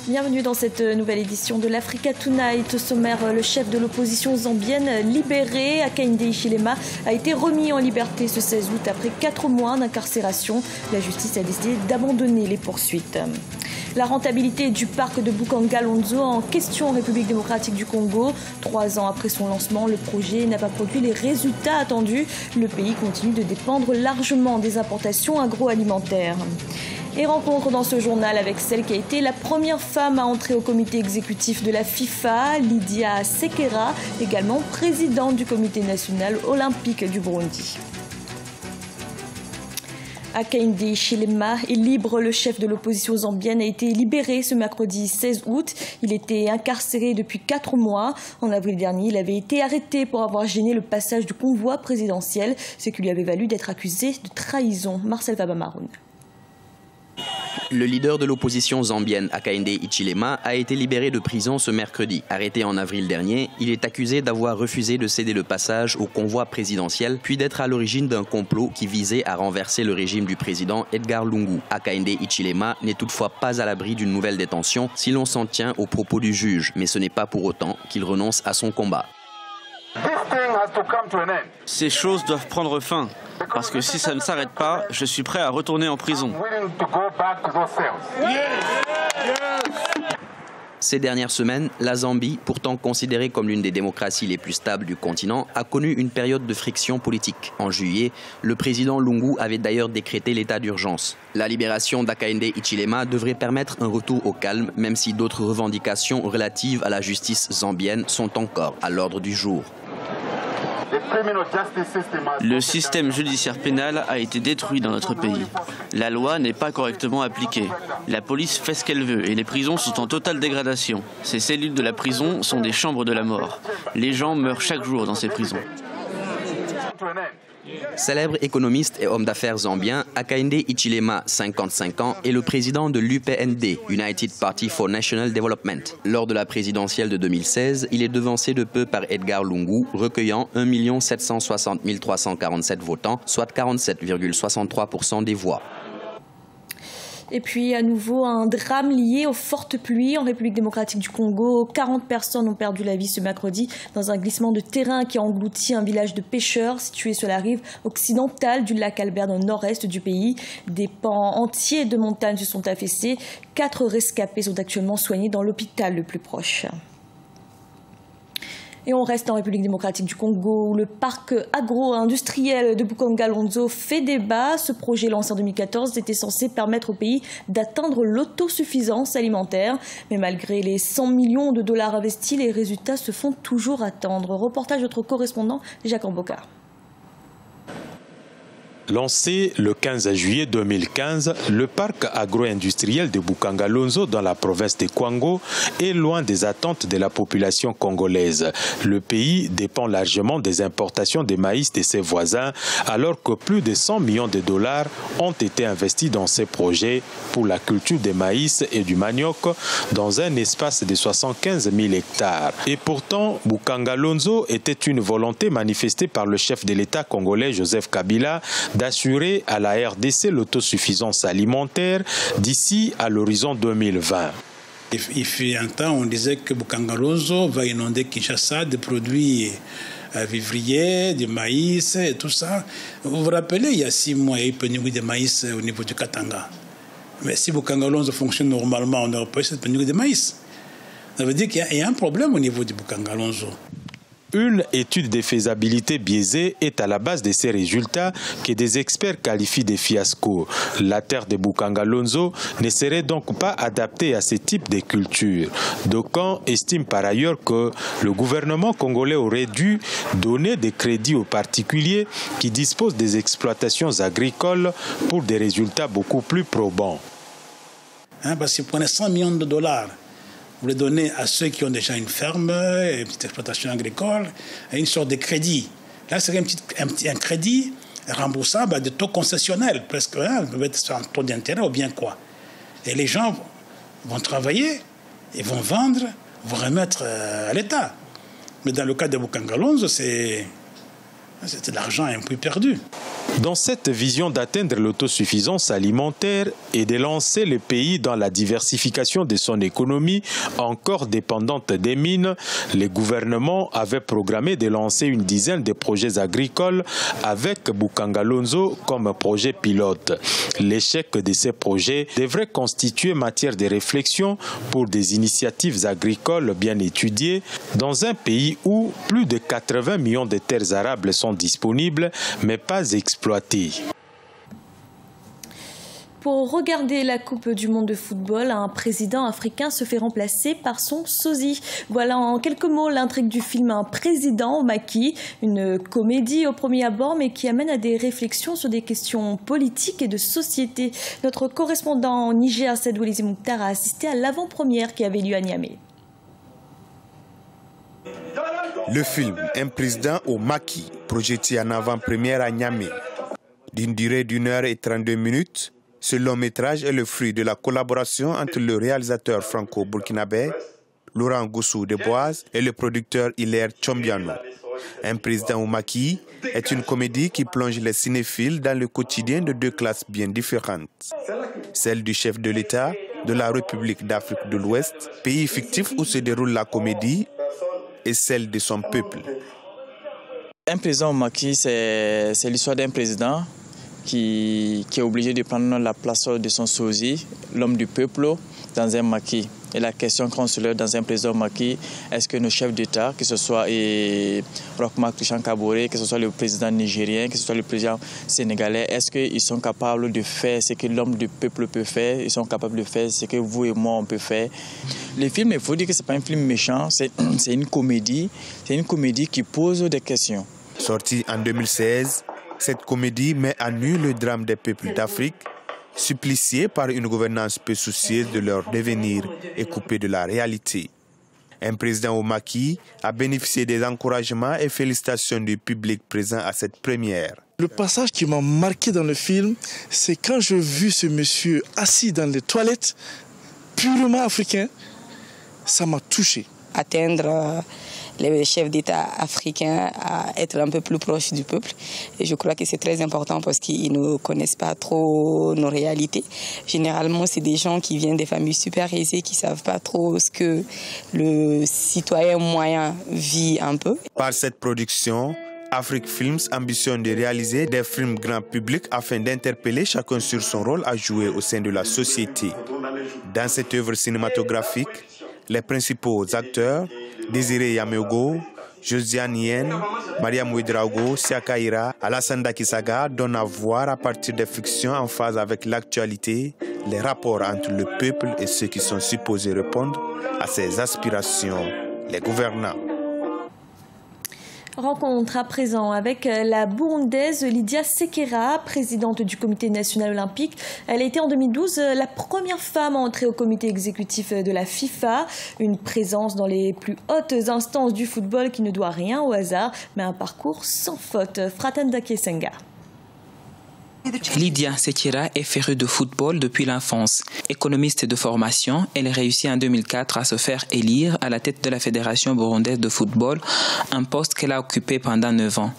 Bienvenue dans cette nouvelle édition de l'Africa Tonight. Au sommaire, le chef de l'opposition zambienne libéré, Hakainde Hichilema, a été remis en liberté ce 16 août après 4 mois d'incarcération. La justice a décidé d'abandonner les poursuites. La rentabilité du parc de Bukanga-Lonzo en question en République démocratique du Congo. 3 ans après son lancement, le projet n'a pas produit les résultats attendus. Le pays continue de dépendre largement des importations agroalimentaires. Et rencontre dans ce journal avec celle qui a été la première femme à entrer au comité exécutif de la FIFA, Lydia Sekera, également présidente du comité national olympique du Burundi. Hakainde Hichilema est libre. Le chef de l'opposition zambienne a été libéré ce mercredi 16 août. Il était incarcéré depuis 4 mois. En avril dernier, il avait été arrêté pour avoir gêné le passage du convoi présidentiel, ce qui lui avait valu d'être accusé de trahison. Marcel Fabamaroun. Le leader de l'opposition zambienne, Hakainde Hichilema, a été libéré de prison ce mercredi. Arrêté en avril dernier, il est accusé d'avoir refusé de céder le passage au convoi présidentiel, puis d'être à l'origine d'un complot qui visait à renverser le régime du président Edgar Lungu. Hakainde Hichilema n'est toutefois pas à l'abri d'une nouvelle détention si l'on s'en tient aux propos du juge, mais ce n'est pas pour autant qu'il renonce à son combat. Ces choses doivent prendre fin, parce que si ça ne s'arrête pas, je suis prêt à retourner en prison. Ces dernières semaines, la Zambie, pourtant considérée comme l'une des démocraties les plus stables du continent, a connu une période de friction politique. En juillet, le président Lungu avait d'ailleurs décrété l'état d'urgence. La libération d'Hakainde Hichilema devrait permettre un retour au calme, même si d'autres revendications relatives à la justice zambienne sont encore à l'ordre du jour. Le système judiciaire pénal a été détruit dans notre pays. La loi n'est pas correctement appliquée. La police fait ce qu'elle veut et les prisons sont en totale dégradation. Ces cellules de la prison sont des chambres de la mort. Les gens meurent chaque jour dans ces prisons. Célèbre économiste et homme d'affaires zambien, Hakainde Hichilema, 55 ans, est le président de l'UPND, United Party for National Development. Lors de la présidentielle de 2016, il est devancé de peu par Edgar Lungu, recueillant 1 760 347 votants, soit 47,63% des voix. Et puis à nouveau un drame lié aux fortes pluies en République démocratique du Congo. 40 personnes ont perdu la vie ce mercredi dans un glissement de terrain qui a englouti un village de pêcheurs situé sur la rive occidentale du lac Albert dans le nord-est du pays. Des pans entiers de montagnes se sont affaissés. 4 rescapés sont actuellement soignés dans l'hôpital le plus proche. Et on reste en République démocratique du Congo où le parc agro-industriel de Bukanga-Lonzo fait débat. Ce projet lancé en 2014 était censé permettre au pays d'atteindre l'autosuffisance alimentaire. Mais malgré les 100 millions de dollars investis, les résultats se font toujours attendre. Reportage de notre correspondant Jacques Ambocard. Lancé le 15 juillet 2015, le parc agro-industriel de Bukanga-Lonzo dans la province de Kwango est loin des attentes de la population congolaise. Le pays dépend largement des importations de maïs de ses voisins, alors que plus de 100 millions de dollars ont été investis dans ces projets pour la culture des maïs et du manioc dans un espace de 75 000 hectares. Et pourtant, Bukanga-Lonzo était une volonté manifestée par le chef de l'État congolais Joseph Kabila d'assurer à la RDC l'autosuffisance alimentaire d'ici à l'horizon 2020. Il fut un temps où on disait que Bukanga-Lonzo va inonder Kinshasa de produits vivriers, du maïs et tout ça. Vous vous rappelez, il y a 6 mois, il y a eu pénurie de maïs au niveau du Katanga. Mais si Bukanga-Lonzo fonctionne normalement, on n'aurait pas eu cette pénurie de maïs. Ça veut dire qu'il y a un problème au niveau du Bukanga-Lonzo. Une étude de faisabilité biaisée est à la base de ces résultats que des experts qualifient de fiasco. La terre de Bukanga-Lonzo ne serait donc pas adaptée à ce type de culture. D'aucuns estiment par ailleurs que le gouvernement congolais aurait dû donner des crédits aux particuliers qui disposent des exploitations agricoles pour des résultats beaucoup plus probants. Parce qu'ils prenaient 100 millions de dollars. Vous les donnez à ceux qui ont déjà une ferme, une petite exploitation agricole, une sorte de crédit. Là, c'est un crédit remboursable à des taux concessionnels, presque, peut-être sur un taux d'intérêt ou bien quoi. Et les gens vont travailler, ils vont vendre, vont remettre à l'État. Mais dans le cas de Bukanga-Lonzo, c'est de l'argent un peu perdu. Dans cette vision d'atteindre l'autosuffisance alimentaire et de lancer le pays dans la diversification de son économie encore dépendante des mines, le gouvernement avait programmé de lancer une dizaine de projets agricoles avec Bukangalonzo comme projet pilote. L'échec de ces projets devrait constituer matière de réflexion pour des initiatives agricoles bien étudiées dans un pays où plus de 80 millions de terres arables sont disponibles mais pas exploitées. Pour regarder la Coupe du monde de football, un président africain se fait remplacer par son sosie. Voilà en quelques mots l'intrigue du film Un président au maquis, une comédie au premier abord mais qui amène à des réflexions sur des questions politiques et de société. Notre correspondant en Niger, Sadouli Mouktar, a assisté à l'avant-première qui avait lieu à Niamey. Le film Un président au maquis, projeté en avant-première à Niamey. D'une durée d'1h32, ce long métrage est le fruit de la collaboration entre le réalisateur franco-burkinabé Laurent Goussou-Deboise et le producteur Hilaire Tchombiano. Un président au maquis est une comédie qui plonge les cinéphiles dans le quotidien de deux classes bien différentes. Celle du chef de l'État de la République d'Afrique de l'Ouest, pays fictif où se déroule la comédie, et celle de son peuple. Un président au maquis, c'est l'histoire d'un président qui est obligé de prendre la place de son sosie, l'homme du peuple, dans un maquis. Et la question qu'on se lève dans un président au maquis, est-ce que nos chefs d'État, que ce soit Roch-Marc Christian Kaboré, que ce soit le président nigérien, que ce soit le président sénégalais, est-ce qu'ils sont capables de faire ce que l'homme du peuple peut faire? Ils sont capables de faire ce que vous et moi on peut faire. Le film, il faut dire que ce n'est pas un film méchant, c'est une comédie. C'est une comédie qui pose des questions. Sortie en 2016, cette comédie met à nu le drame des peuples d'Afrique, suppliciés par une gouvernance peu soucieuse de leur devenir et coupée de la réalité. Un président au maquis a bénéficié des encouragements et félicitations du public présent à cette première. Le passage qui m'a marqué dans le film, c'est quand j'ai vu ce monsieur assis dans les toilettes, purement africain, ça m'a touché. Atteindre les chefs d'État africains à être un peu plus proches du peuple. Et je crois que c'est très important parce qu'ils ne connaissent pas trop nos réalités. Généralement, c'est des gens qui viennent des familles super aisées, qui ne savent pas trop ce que le citoyen moyen vit un peu. Par cette production, Afrique Films ambitionne de réaliser des films grand public afin d'interpeller chacun sur son rôle à jouer au sein de la société. Dans cette œuvre cinématographique, les principaux acteurs, Désiré Yameogo, Josiane Yen, Mariam Ouedraogo, Siakaira, Alassane Dakisaga donnent à voir à partir des fictions en phase avec l'actualité, les rapports entre le peuple et ceux qui sont supposés répondre à ses aspirations, les gouvernants. Rencontre à présent avec la Burundaise Lydia Sekera, présidente du Comité national olympique. Elle a été en 2012 la première femme à entrer au comité exécutif de la FIFA. Une présence dans les plus hautes instances du football qui ne doit rien au hasard, mais un parcours sans faute. Fratanda Kiesenga. Lydia Sekera est férue de football depuis l'enfance. Économiste de formation, elle réussit en 2004 à se faire élire à la tête de la Fédération burundaise de football, un poste qu'elle a occupé pendant 9 ans.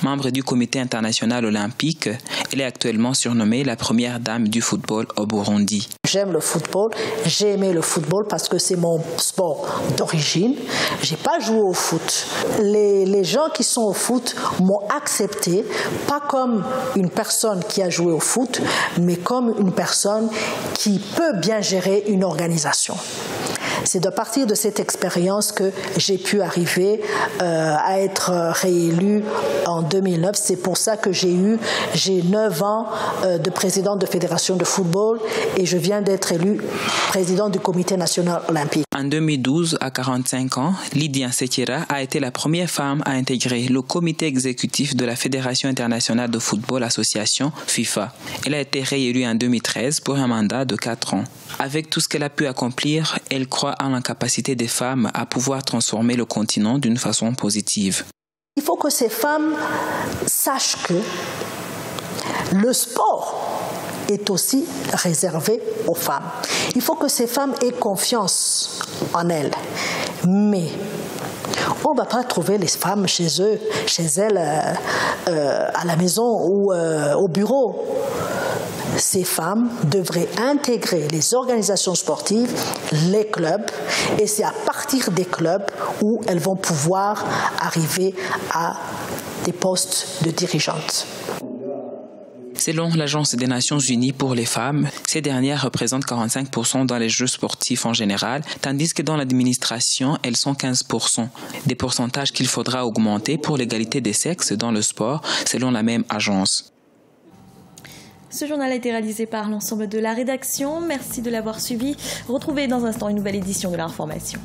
Membre du Comité international olympique, elle est actuellement surnommée la première dame du football au Burundi. J'aime le football, j'ai aimé le football parce que c'est mon sport d'origine. J'ai pas joué au foot. Les gens qui sont au foot m'ont accepté, pas comme une personne qui a joué au foot, mais comme une personne qui peut bien gérer une organisation. C'est de partir de cette expérience que j'ai pu arriver à être réélue en 2009. C'est pour ça que j'ai 9 ans de présidente de fédération de football et je viens d'être élue présidente du Comité national olympique. En 2012, à 45 ans, Lydia Sekera a été la première femme à intégrer le comité exécutif de la Fédération internationale de football association FIFA. Elle a été réélue en 2013 pour un mandat de 4 ans. Avec tout ce qu'elle a pu accomplir, elle croit en la capacité des femmes à pouvoir transformer le continent d'une façon positive. Il faut que ces femmes sachent que le sport est aussi réservé aux femmes. Il faut que ces femmes aient confiance en elles. Mais On ne va pas trouver les femmes chez elles, à la maison ou au bureau. Ces femmes devraient intégrer les organisations sportives, les clubs, et c'est à partir des clubs où elles vont pouvoir arriver à des postes de dirigeantes. Selon l'Agence des Nations Unies pour les femmes, ces dernières représentent 45% dans les jeux sportifs en général, tandis que dans l'administration, elles sont 15%. Des pourcentages qu'il faudra augmenter pour l'égalité des sexes dans le sport, selon la même agence. Ce journal a été réalisé par l'ensemble de la rédaction. Merci de l'avoir suivi. Retrouvez dans un instant une nouvelle édition de l'information.